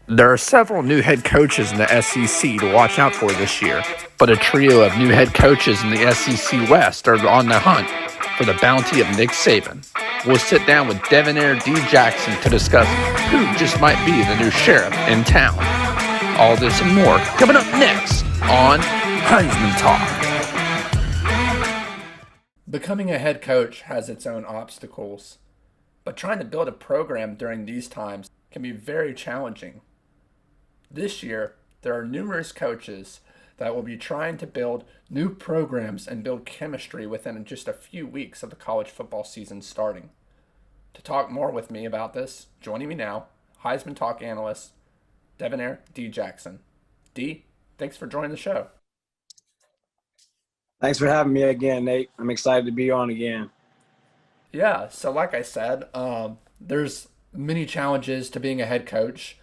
There are several new head coaches in the SEC to watch out for this year, but a trio of new head coaches in the SEC West are on the hunt for the bounty of Nick Saban. We'll sit down with Devonair D. Jackson to discuss who just might be the new sheriff in town. All this and more coming up next on Heisman Talk. Becoming a head coach has its own obstacles, but trying to build a program during these times can be very challenging. This year, there are numerous coaches that will be trying to build new programs and build chemistry within just a few weeks of the college football season starting. To talk more with me about this, joining me now, Heisman Talk analyst Devonair D. Jackson. D, thanks for joining the show. Thanks for having me again, Nate. I'm excited to be on again. Yeah, so like I said, there's many challenges to being a head coach,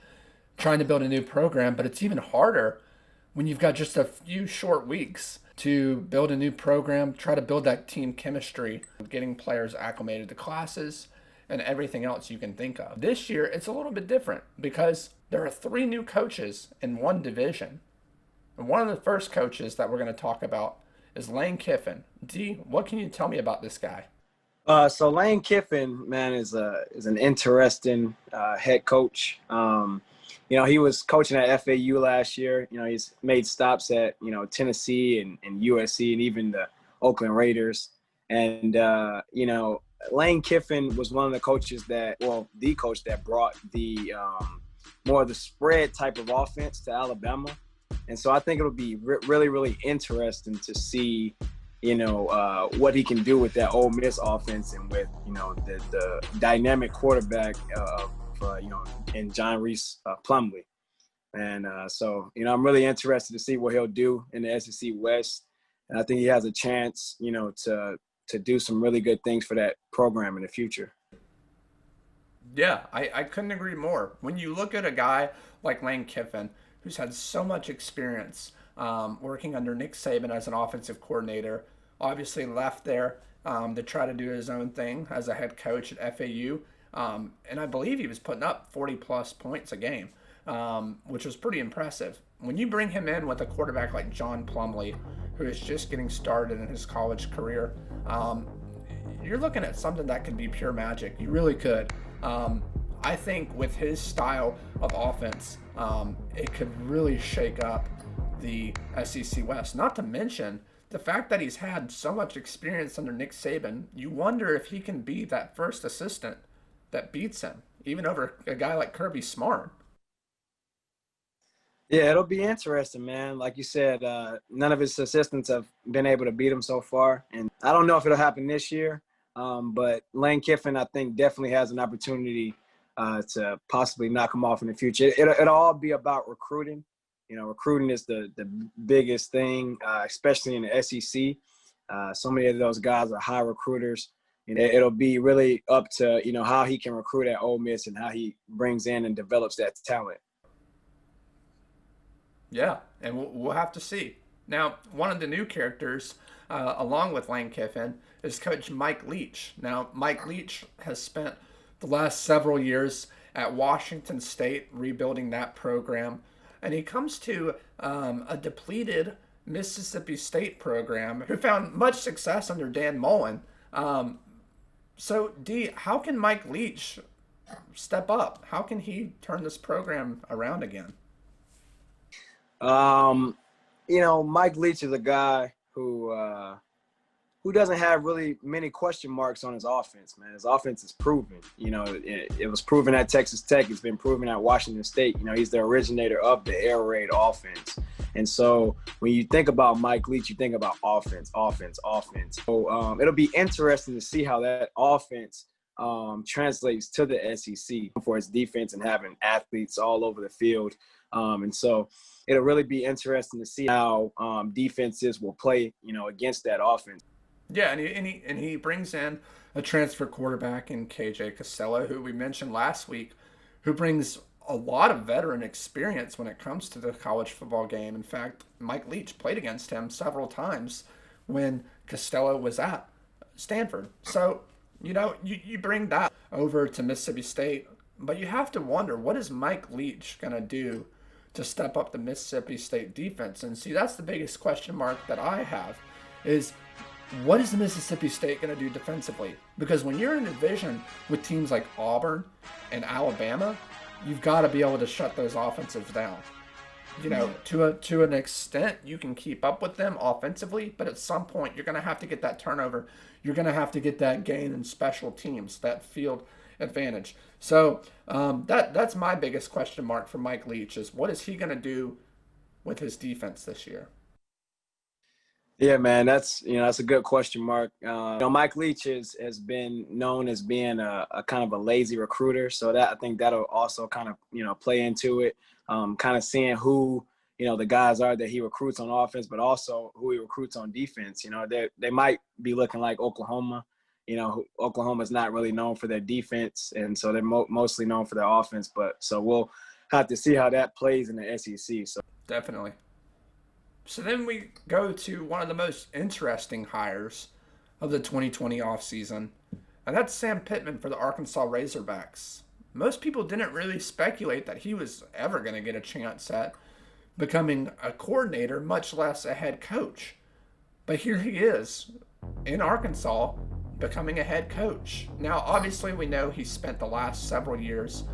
trying to build a new program, but it's even harder when you've got just a few short weeks to build a new program, try to build that team chemistry, getting players acclimated to classes and everything else you can think of. This year, it's a little bit different because there are three new coaches in one division. And one of the first coaches that we're going to talk about is Lane Kiffin. D, what can you tell me about this guy? So Lane Kiffin, man, is an interesting head coach. He was coaching at FAU last year. He's made stops at Tennessee and USC and even the Oakland Raiders. And Lane Kiffin was one of the coaches the coach that brought the more of the spread type of offense to Alabama. And so I think it'll be really, really interesting to see, what he can do with that Ole Miss offense and with, the dynamic quarterback, in John Reese Plumlee. And I'm really interested to see what he'll do in the SEC West. And I think he has a chance, to do some really good things for that program in the future. Yeah, I couldn't agree more. When you look at a guy like Lane Kiffin, who's had so much experience working under Nick Saban as an offensive coordinator, obviously left there to try to do his own thing as a head coach at FAU. And I believe he was putting up 40-plus points a game, which was pretty impressive. When you bring him in with a quarterback like John Plumlee, who is just getting started in his college career, you're looking at something that could be pure magic. You really could. I think with his style of offense, it could really shake up the SEC West. Not to mention the fact that he's had so much experience under Nick Saban. You wonder if he can be that first assistant that beats him, even over a guy like Kirby Smart. Yeah, it'll be interesting, man. Like you said, none of his assistants have been able to beat him so far. And I don't know if it'll happen this year, but Lane Kiffin, I think, definitely has an opportunity to possibly knock him off in the future. It'll all be about recruiting. Recruiting is the biggest thing, especially in the SEC. So many of those guys are high recruiters. And it'll be really up to, how he can recruit at Ole Miss and how he brings in and develops that talent. Yeah, and we'll have to see. Now, one of the new characters, along with Lane Kiffin, is Coach Mike Leach. Now, Mike Leach has spent the last several years at Washington State rebuilding that program, and he comes to a depleted Mississippi State program who found much success under Dan Mullen. So, D, how can Mike Leach step up? How can he turn this program around again? Mike Leach is a guy who doesn't have really many question marks on his offense, man. His offense is proven. It was proven at Texas Tech. It's been proven at Washington State. He's the originator of the air raid offense. And so when you think about Mike Leach, you think about offense. So it'll be interesting to see how that offense translates to the SEC for its defense and having athletes all over the field. And so it'll really be interesting to see how defenses will play, against that offense. Yeah, and he brings in a transfer quarterback in KJ Costello, who we mentioned last week, who brings a lot of veteran experience when it comes to the college football game. In fact, Mike Leach played against him several times when Costello was at Stanford. So, you bring that over to Mississippi State. But you have to wonder, what is Mike Leach going to do to step up the Mississippi State defense? And see, that's the biggest question mark that I have is, what is the Mississippi State going to do defensively? Because when you're in a division with teams like Auburn and Alabama, you've got to be able to shut those offensives down. You know, to an extent, you can keep up with them offensively, but at some point, you're going to have to get that turnover. You're going to have to get that gain in special teams, that field advantage. So that's my biggest question mark for Mike Leach is, what is he going to do with his defense this year? Yeah, man, that's a good question mark. Mike Leach has been known as being a kind of a lazy recruiter, so that I think that'll also kind of play into it. Kind of seeing who the guys are that he recruits on offense, but also who he recruits on defense. They might be looking like Oklahoma. Oklahoma's not really known for their defense, and so they're mostly known for their offense. But so we'll have to see how that plays in the SEC. So Definitely. So then we go to one of the most interesting hires of the 2020 offseason, and that's Sam Pittman for the Arkansas Razorbacks. Most people didn't really speculate that he was ever going to get a chance at becoming a coordinator, much less a head coach. But here he is in Arkansas becoming a head coach. Now, obviously, we know he spent the last several years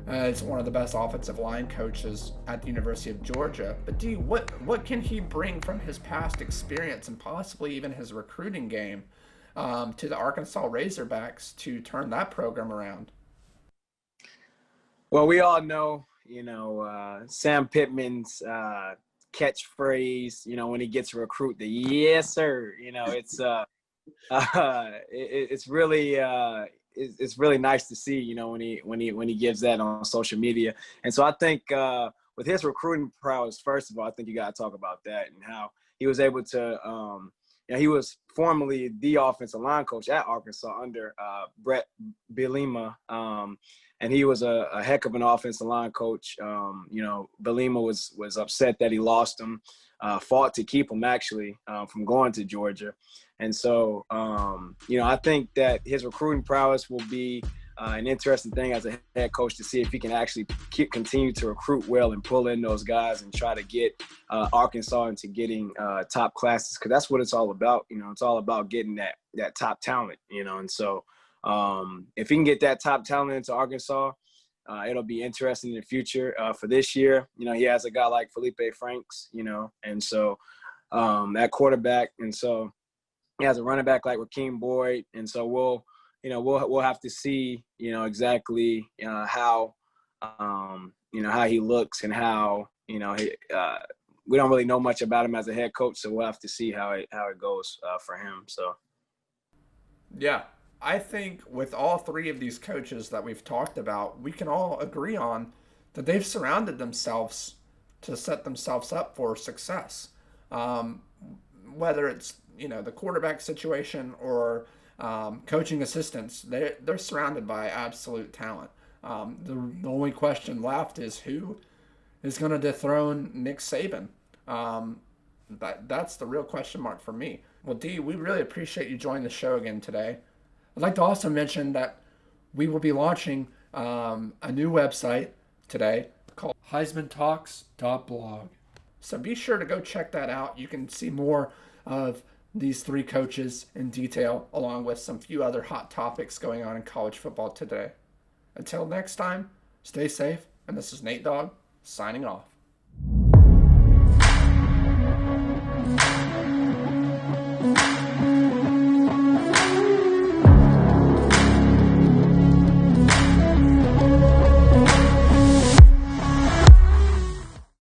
as one of the best offensive line coaches at the University of Georgia. But D, what can he bring from his past experience and possibly even his recruiting game to the Arkansas Razorbacks to turn that program around? Well, we all know, Sam Pittman's catchphrase, when he gets a recruit, the yes sir. It's really it's really nice to see, when he gives that on social media. And so I think with his recruiting prowess, first of all, I think you got to talk about that and how he was able to. He was formerly the offensive line coach at Arkansas under Brett Bielema, and he was a heck of an offensive line coach. Bielema was upset that he lost him, fought to keep him actually from going to Georgia. And so, I think that his recruiting prowess will be an interesting thing as a head coach to see if he can actually continue to recruit well and pull in those guys and try to get Arkansas into getting top classes, because that's what it's all about. It's all about getting that top talent, and so if he can get that top talent into Arkansas, it'll be interesting in the future. For this year, he has a guy like Felipe Franks, and so at quarterback, and so he has a running back like Rakeem Boyd, and so we'll have to see exactly how how he looks and how we don't really know much about him as a head coach, so we'll have to see how it goes for him. So Yeah, I think with all three of these coaches that we've talked about, we can all agree on that they've surrounded themselves to set themselves up for success. Whether it's the quarterback situation or coaching assistants, they're surrounded by absolute talent. The only question left is who is going to dethrone Nick Saban. That's the real question mark for me. Well, D, we really appreciate you joining the show again today. I'd like to also mention that we will be launching a new website today called HeismanTalks.blog. So be sure to go check that out. You can see more of these three coaches in detail, along with some few other hot topics going on in college football today. Until next time, stay safe, and this is Nate Dogg signing off.